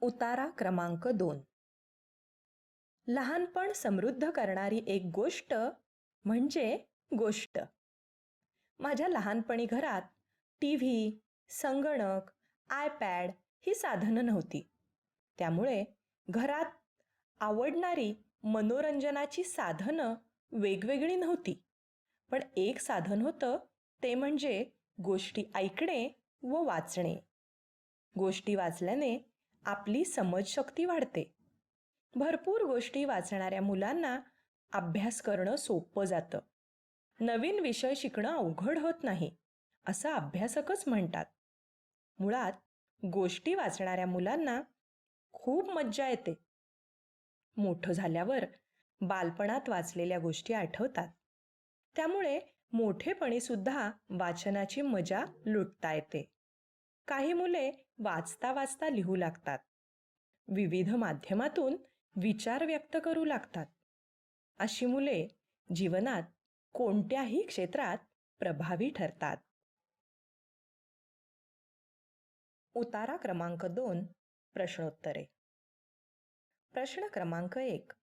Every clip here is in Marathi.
उतारा क्रमांक 2. लहानपण समृद्ध करणारी एक गोष्ट म्हणजे गोष्ट. माझ्या लहानपणी घरात टीव्ही, संगणक, आयपॅड ही साधनं नव्हती. त्यामुळे घरात आवडणारी मनोरंजनाची साधनं वेगवेगळी नव्हती. पण एक साधन होतं, ते म्हणजे गोष्टी ऐकणे व वाचणे. गोष्टी वाचल्याने आपली समजशक्ती वाढते. भरपूर गोष्टी वाचणाऱ्या मुलांना अभ्यास करणं सोपं जातं. नवीन विषय शिकणं अवघड होत नाही, असं अभ्यासकच म्हणतात. मुळात गोष्टी वाचणाऱ्या मुलांना खूप मज्जा येते. मोठं झाल्यावर बालपणात वाचलेल्या गोष्टी आठवतात. त्यामुळे मोठेपणी सुद्धा वाचनाची मजा लुटता येते. काही मुले वाचता वाचता लिहू लागतात. विविध माध्यमातून विचार व्यक्त करू लागतात. अशी मुले जीवनात कोणत्याही क्षेत्रात प्रभावी ठरतात. उतारा क्रमांक 2. प्रश्नोत्तरे. प्रश्न क्रमांक 1.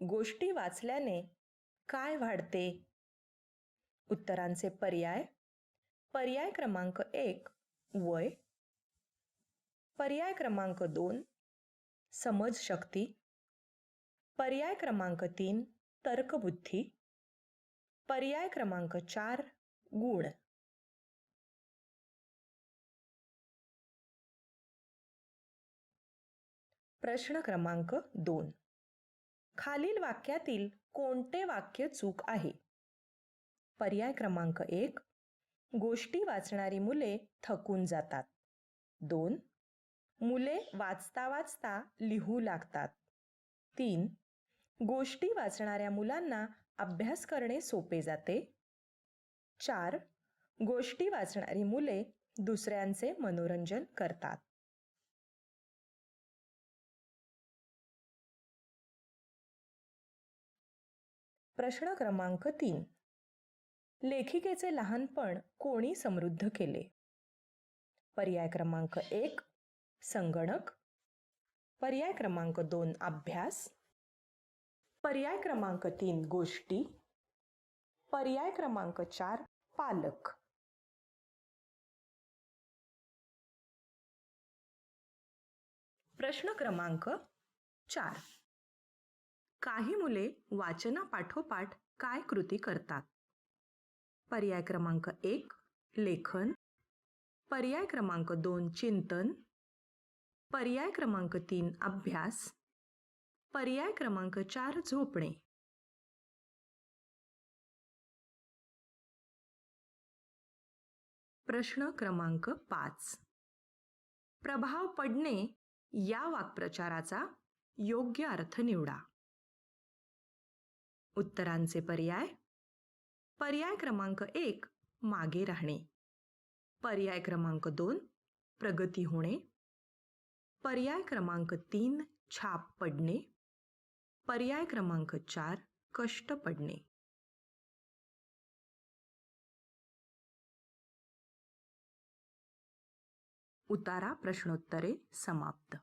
गोष्टी वाचल्याने काय वाढते? उत्तरांचे पर्याय. पर्याय क्रमांक 1 वय. पर्याय क्रमांक 2 समजशक्ती. पर्याय क्रमांक 3 तर्कबुद्धी. पर्याय क्रमांक 4 गुण. प्रश्न क्रमांक 2. खालील वाक्यातील कोणते वाक्य चूक आहे? पर्याय क्रमांक 1 गोष्टी वाचणारी मुले थकून जातात. 2 मुले वाचता वाचता लिहू लागतात. 3 गोष्टी वाचणाऱ्या मुलांना अभ्यास करणे सोपे जाते. 4 गोष्टी वाचणारी मुले दुसऱ्यांचे मनोरंजन करतात. प्रश्न क्रमांक 3. लेखिकेचे लहानपण कोणी समृद्ध केले? पर्याय क्रमांक 1 संगणक. पर्याय क्रमांक 2 अभ्यास. पर्याय क्रमांक 3 गोष्टी. पर्याय क्रमांक 4 पालक. प्रश्न क्रमांक 4. काही मुले वाचनापाठोपाठ काय कृती करतात? पर्याय क्रमांक 1 लेखन. पर्याय क्रमांक 2 चिंतन. पर्याय क्रमांक 3 अभ्यास. पर्याय क्रमांक 4 झोपणे. प्रश्न क्रमांक 5. प्रभाव पडणे या वाक्प्रचाराचा योग्य अर्थ निवडा. उत्तरांचे पर्याय. पर्याय क्रमांक 1 मागे राहणे. पर्याय क्रमांक 2 प्रगती होणे. पर्याय क्रमांक 3 छाप पडणे. पर्याय क्रमांक 4 कष्ट पडणे. उतारा प्रश्नोत्तरे समाप्त.